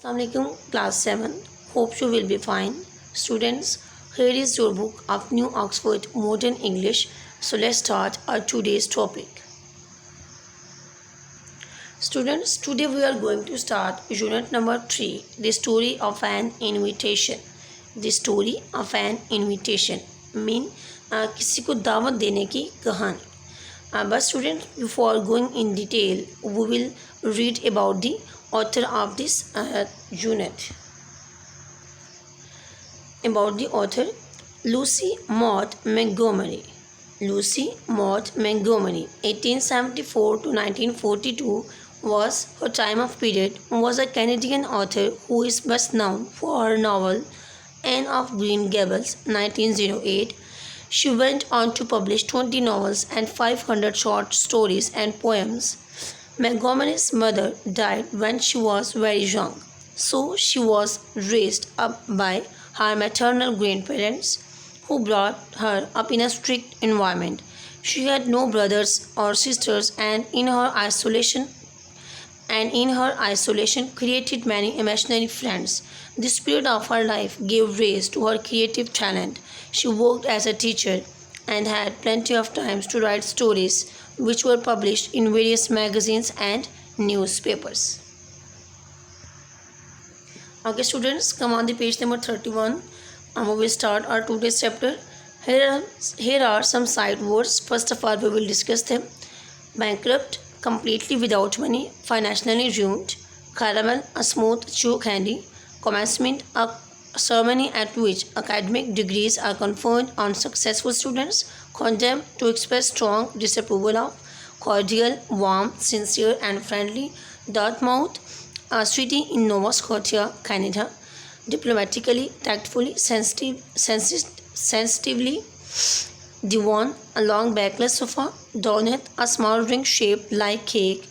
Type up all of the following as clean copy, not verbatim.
Assalamualaikum class 7. Hope you will be fine. Students, here is your book of New Oxford Modern English. So let's start our today's topic. Students, today we are going to start unit number 3, the story of an invitation. The story of an invitation mean किसी को दावत देने की कहानी. But students, before going in detail, we will read about the author of this unit. About the author, Lucy Maud Montgomery. Lucy Maud Montgomery, 1874 to 1942 was her time of period, was a Canadian author who is best known for her novel Anne of Green Gables, 1908. She went on to publish 20 novels and 500 short stories and poems. Montgomery's mother died when she was very young, so she was raised up by her maternal grandparents, who brought her up in a strict environment. She had no brothers or sisters, and in her isolation created many imaginary friends. This period of her life gave rise to her creative talent. She worked as a teacher and had plenty of time to write stories, which were published in various magazines and newspapers. Okay students, come on the page number 31. We will start our today's chapter. Here are some side words. First of all, we will discuss them. Bankrupt, completely without money, financially ruined. Caramel, a smooth chew candy. Commencement, a ceremony at which academic degrees are conferred on successful students. Condemned, to express strong disapproval of. Cordial, warm, sincere and friendly. Dartmouth, a city in Nova Scotia, Canada. Diplomatically, tactfully, sensitively. Divan, a long backless sofa. Donut, a small ring shaped like cake.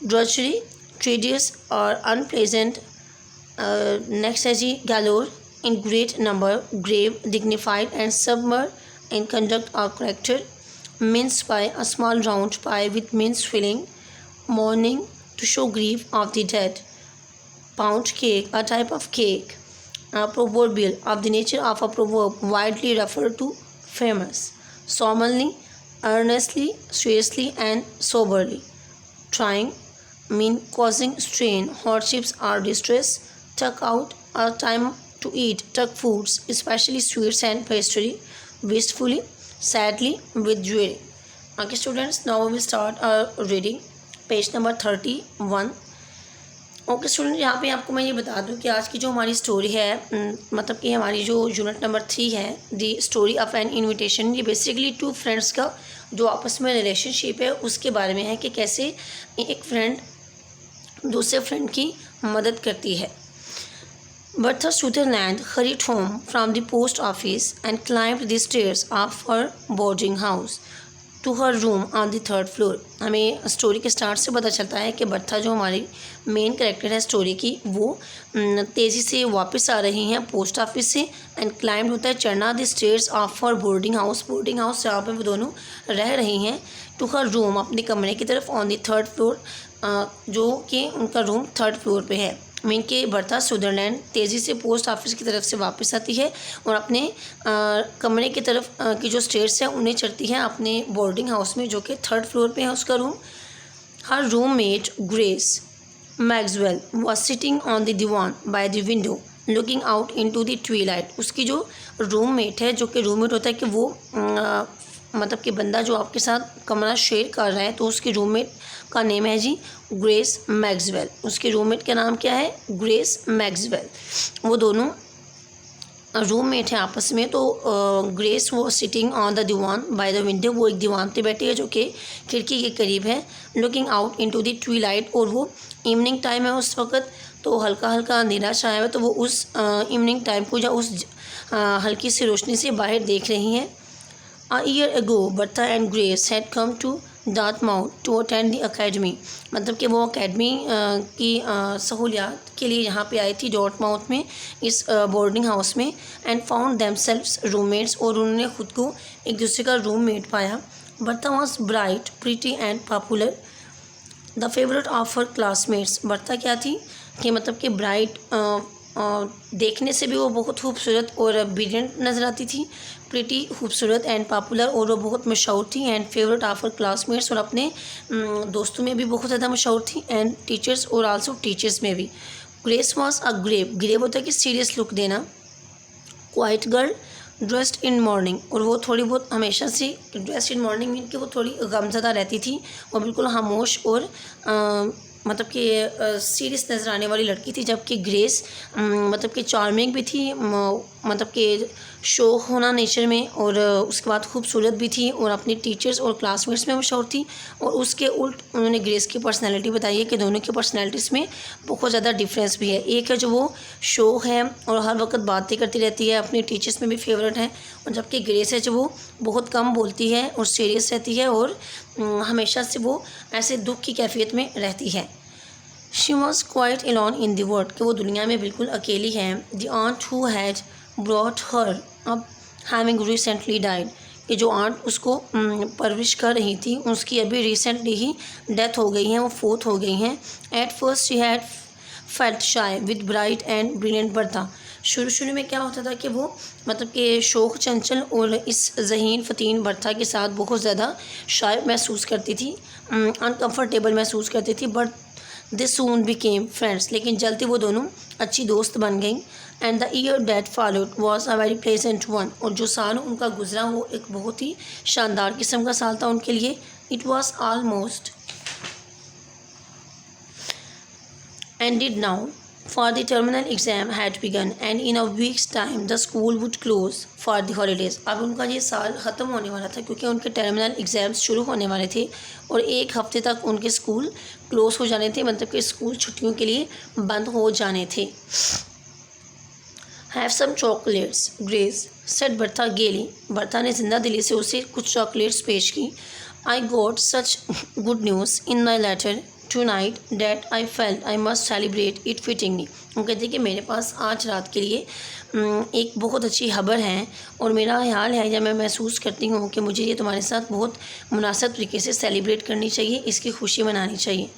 Drudgery, tedious or unpleasant. Next है जी galore, in great number, grave, dignified and submer in conduct or character. Mince pie, a small round pie with mince filling. Mourning, to show grief of the dead. Pound cake, a type of cake. Proverbial, of the nature of a proverb, widely referred to, famous. Solemnly, earnestly, seriously and soberly. Trying, mean causing strain, hardships or distress. Tuck out, a time to eat tuck foods, especially sweets and pastry. Wistfully, sadly, with joy. Okay students, now we will start our reading. Page number 31. Okay student, यहाँ पे आपको मैं ये बता दूँ कि आज की जो हमारी स्टोरी है, मतलब कि हमारी जो यूनिट नंबर 3 है, दी स्टोरी ऑफ एन इनविटेशन, ये बेसिकली 2 फ्रेंड्स का जो आपस में रिलेशनशिप है उसके बारे में है कि कैसे एक फ्रेंड दूसरे फ्रेंड की मदद करती है. Bertha Sutherland hurried home from the post office and climbed the stairs of her boarding house to her room on the 3rd floor. हमें स्टोरी के स्टार्ट से पता चलता है कि बर्था जो हमारी मेन कैरेक्टर है स्टोरी की, वो तेज़ी से वापस आ रही हैं पोस्ट ऑफिस से. एंड क्लाइम्ड होता है चढ़ना the stairs of her boarding house जहाँ पर वो दोनों रह रही हैं, टू हर रूम, अपने कमरे की तरफ, ऑन द 3rd फ्लोर, जो कि उनका रूम 3rd फ्लोर पे है. मीन के बर्था सुदरलैंड तेज़ी से पोस्ट ऑफिस की तरफ से वापस आती है और अपने कमरे की तरफ की जो स्टेयर्स है उन्हें चढ़ती है अपने बोर्डिंग हाउस में, जो कि 3rd फ्लोर पे है उसका रूम. हर roommate Grace Maxwell was sitting on the divan by the window looking out into the twilight. उसकी जो रूममेट है, जो कि रूममेट होता है कि वो मतलब कि बंदा जो आपके साथ कमरा शेयर कर रहा है, तो उसकी रूममेट का नेम है जी ग्रेस मैक्सवेल. उसके रूममेट का नाम क्या है? Grace Maxwell. वो दोनों रूममेट हैं आपस में. तो ग्रेस वो sitting on the divan by the window, वो एक दीवान पे बैठी है जो कि खिड़की के करीब है. लुकिंग आउट इनटू द ट्वीलाइट, और वो इवनिंग टाइम है उस वक्त, तो हल्का हल्का अंधेरा छाया है, तो वो उस इवनिंग टाइम को या उस हल्की सी रोशनी से बाहर देख रही हैं. A year ago, Bertha and Grace had come to Dartmouth to attend the academy. मतलब कि वो अकेडमी की सहूलियात के लिए यहाँ पे आई थी डॉर्टमाउथ में, इस बोर्डिंग हाउस में. एंड फाउंड देमसेल्व्स रूममेट्स, और उन्होंने खुद को एक दूसरे का रूममेट पाया. Bertha was bright, pretty and popular. The favourite of her classmates. Bertha क्या थी? कि मतलब कि ब्राइट देखने से भी वो बहुत खूबसूरत और ब्रिलियंट नज़र आती थी, प्रिटी खूबसूरत एंड पॉपुलर, और वो बहुत मशहूर थी and favourite of her classmates, और अपने दोस्तों में भी बहुत ज़्यादा मशहूर थी एंड टीचर्स और आल्सो टीचर्स में भी। ग्रेस वॉज अ ग्रेव होता है कि सीरियस लुक देना। Quite girl dressed in morning, और वो थोड़ी बहुत हमेशा से ड्रेस्ड इन मॉर्निंग मीन कि वो थोड़ी गमज़दा रहती थी और बिल्कुल खामोश और मतलब कि सीरियस नज़र आने वाली लड़की थी, जबकि ग्रेस मतलब कि चार्मिंग भी थी, मतलब कि शो होना नेचर में, और उसके बाद खूबसूरत भी थी और अपनी टीचर्स और क्लासमेट्स में मशहूर थी। और उसके उल्ट उन्होंने ग्रेस की पर्सनैलिटी बताई है कि दोनों की पर्सनैलिटीज़ में बहुत ज़्यादा डिफरेंस भी है। एक है जो वो शो है और हर वक्त बातें करती रहती है, अपनी टीचर्स में भी फेवरेट है, और जबकि ग्रेस है जो वो बहुत कम बोलती है और सीरियस रहती है और हमेशा से वो ऐसे दुख की कैफियत में रहती है। She was quite alone in the world, कि वो दुनिया में बिल्कुल अकेली है। The aunt who had brought her up having recently died, कि जो आंट उसको परवरिश कर रही थी उसकी अभी रिसेंटली ही डेथ हो गई है, वो फोत हो गई हैं। At first she had felt shy with bright and brilliant Bertha, शुरू में क्या होता था कि वो मतलब कि शोक चंचल और इस जहीन फ़तीन बर्था के साथ बहुत ज़्यादा शाय महसूस करती थी, अनकम्फर्टेबल महसूस करती थी, but they soon became friends, लेकिन जल्दी वो दोनों अच्छी दोस्त बन गई। And the year that followed was a very pleasant one, और जो साल उनका गुजरा वो एक बहुत ही शानदार किस्म का साल था उनके लिए। It was almost ended now, for the terminal exam had begun and in a week's time the school would close for the holidays। अब उनका ये साल ख़त्म होने वाला था क्योंकि उनके टर्मिनल एग्ज़ाम्स शुरू होने वाले थे और एक हफ्ते तक उनके स्कूल क्लोज हो जाने थे, मतलब कि स्कूल छुट्टियों के लिए बंद हो जाने थे। Have some chocolates Grace said Bertha gaily, Bertha ने जिंदा दिली से उसे कुछ चॉकलेट्स पेश की। I got such good news in my letter tonight that I felt I must celebrate it fittingly. वो कहते हैं कि मेरे पास आज रात के लिए एक बहुत अच्छी खबर है और मेरा ख्याल है या मैं महसूस करती हूँ कि मुझे ये तुम्हारे साथ बहुत मुनासिब तरीके से सेलिब्रेट करनी चाहिए, इसकी खुशी मनानी चाहिए।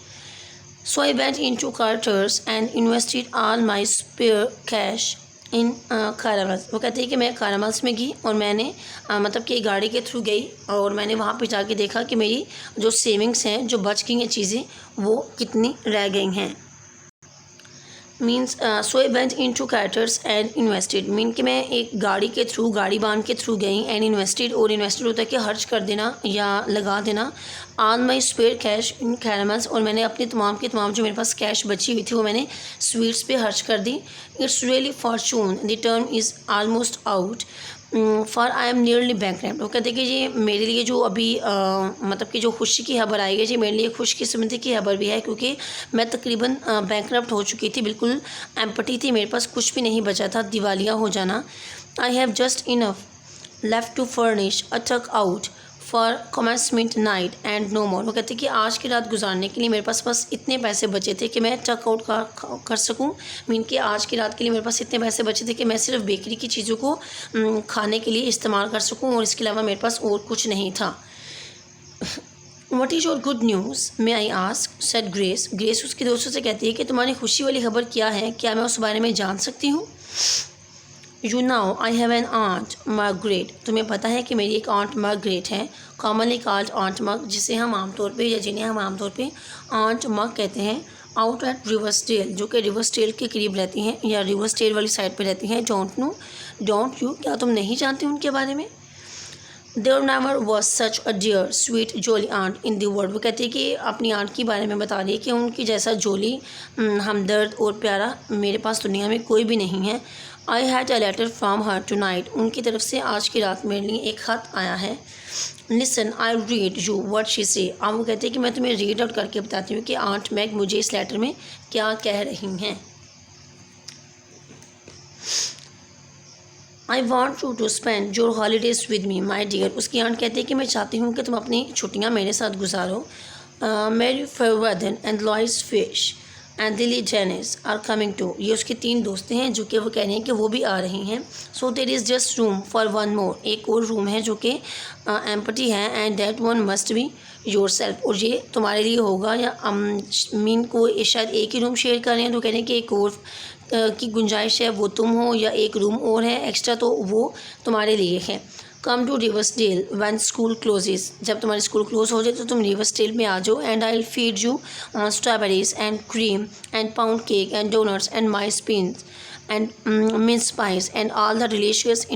So I went into Carter's and invested all my spare cash in caramels. वो कहते हैं कि मैं कारामल्स में गई और मैंने मतलब कि गाड़ी के थ्रू गई और मैंने वहाँ पे जाके देखा कि मेरी जो सेविंग्स हैं, जो बच गई हैं चीज़ें, वो कितनी रह गई हैं। Means so I went into caters and invested, mean कि मैं एक गाड़ी के थ्रू, गाड़ी बांध के थ्रू गई, एंड इन्वेस्टेड, और इन्वेस्टेड होता है कि खर्च कर देना या लगा देना। On my spare cash in caramels, और मैंने अपनी तमाम की तमाम जो मेरे पास कैश बची हुई थी वो मैंने स्वीट्स पे खर्च कर दी। It's really fortune the term is almost out for I am nearly bankrupt. वो कहते हैं कि ये मेरे लिए जो अभी मतलब कि जो खुशी की खबर आई है, जी मेरे लिए खुशकिस्मती की खबर भी है क्योंकि मैं तकरीबन बैंकक्रप्ट हो चुकी थी, बिल्कुल एम्पटी थी, मेरे पास कुछ भी नहीं बचा था, दिवालिया हो जाना। I have just enough left to furnish a tuck out for commencement night and no more. वो कहते हैं कि आज की रात गुजारने के लिए मेरे पास बस इतने पैसे बचे थे कि मैं टक आउट कर सकूं, मीन कि आज की रात के लिए मेरे पास इतने पैसे बचे थे कि मैं सिर्फ बेकरी की चीज़ों को खाने के लिए इस्तेमाल कर सकूं और इसके अलावा मेरे पास और कुछ नहीं था। What is your good news may I ask said grace. Grace उसके दोस्तों से कहती है कि तुम्हारी खुशी वाली खबर क्या है, क्या मैं उस बारे में जान सकती हूँ। You know I have an aunt Margaret, तुम्हें पता है कि मेरी एक आंट मार्गरेट है, कॉमनली कॉल्ड आंट मग, जिसे हम आमतौर पे या जिन्हें हम आमतौर पे आंट मग कहते हैं। आउट एट रिवर्सडेल, जो कि रिवर्सडेल के करीब रहती हैं या रिवर्सडेल वाली साइड पे रहती हैं। डोंट यू, क्या तुम नहीं जानते उनके बारे में। There never was such a dear sweet jolly aunt in the world. वो कहती है कि अपनी आंट के बारे में बता रही है कि उनकी जैसा जोली, हमदर्द और प्यारा मेरे पास दुनिया में कोई भी नहीं है। I had a letter from her tonight, उनकी तरफ से आज की रात मेरे लिए एक ख़त आया है। Listen I read you what she से। अब वो कहते हैं कि मैं तुम्हें रीड आउट करके बताती हूँ कि आंट मैग मुझे इस लेटर में क्या कह रही हैं। I want you to spend your holidays with me my dear. उसकी आंट कहती है कि मैं चाहती हूँ कि तुम अपनी छुट्टियाँ मेरे साथ गुजारो। Mary Fairweather and Lois Fish and Dilly Janes are coming too. ये उसकी 3 दोस्तें हैं जो कि वो कह रही हैं कि वो भी आ रही हैं। So there is just room for one more, एक और रूम है जो कि एम्प्टी है, and that one must be योर सेल्फ, और ये तुम्हारे लिए होगा। या मीन को शायद एक ही रूम शेयर कर रहे हैं, तो कह रहे हैं कि एक और की गुंजाइश है, वो तुम हो, या एक रूम और है एक्स्ट्रा, तो वो तुम्हारे लिए है। Come to Riversdale when school closes, जब तुम्हारी स्कूल क्लोज हो जाए तो तुम रिवर्सडेल में आ जाओ। And I will feed you on strawberries and cream and pound cake and doughnuts and my spins and mince pies and all the delicious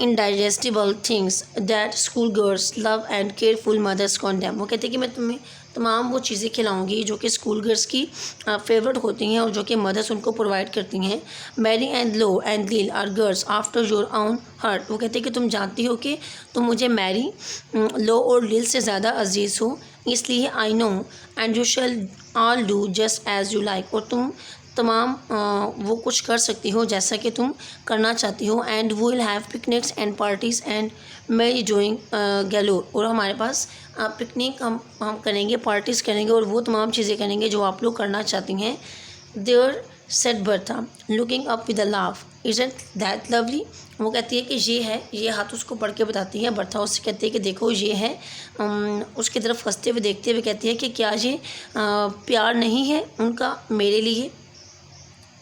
indigestible things that schoolgirls love and careful mothers condemn। वो कहते हैं कि मैं तुम्हें तमाम वो चीज़ें खिलाऊंगी जो कि स्कूल गर्ल्स की फेवरेट होती हैं और जो कि मदर्स उनको प्रोवाइड करती हैं। Mary and Lou and Lil are girls after your own heart. वो कहते हैं कि तुम जानती हो कि तुम मुझे मैरी, लो और लील से ज़्यादा अजीज़ हो, इसलिए I know and you shall all do just as you like. और तुम तमाम वो कुछ कर सकती हो जैसा कि तुम करना चाहती हो। And we will have picnics and parties and merry doing galore. और हमारे पास पिकनिक हम करेंगे, पार्टीज़ करेंगे और वो तमाम चीज़ें करेंगे जो आप लोग करना चाहती हैं। There said Bertha looking up with a laugh, isn't that lovely. वो कहती है कि ये है, ये हाथ उसको पढ़ के बताती है। बर्था उससे कहती है कि देखो ये है, उसकी तरफ हंसते हुए देखते हुए कहती है कि क्या ये प्यार नहीं है उनका मेरे लिए।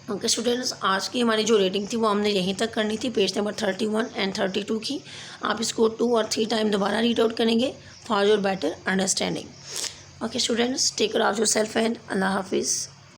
ओके स्टूडेंट्स, आज की हमारी जो रेटिंग थी वो हमने यहीं तक करनी थी, पेज नंबर 31 एंड 32 की। आप इसको 2 और 3 टाइम दोबारा रीड आउट करेंगे for your better understanding. Okay students, take care of yourself and अल्लाह हाफिज़।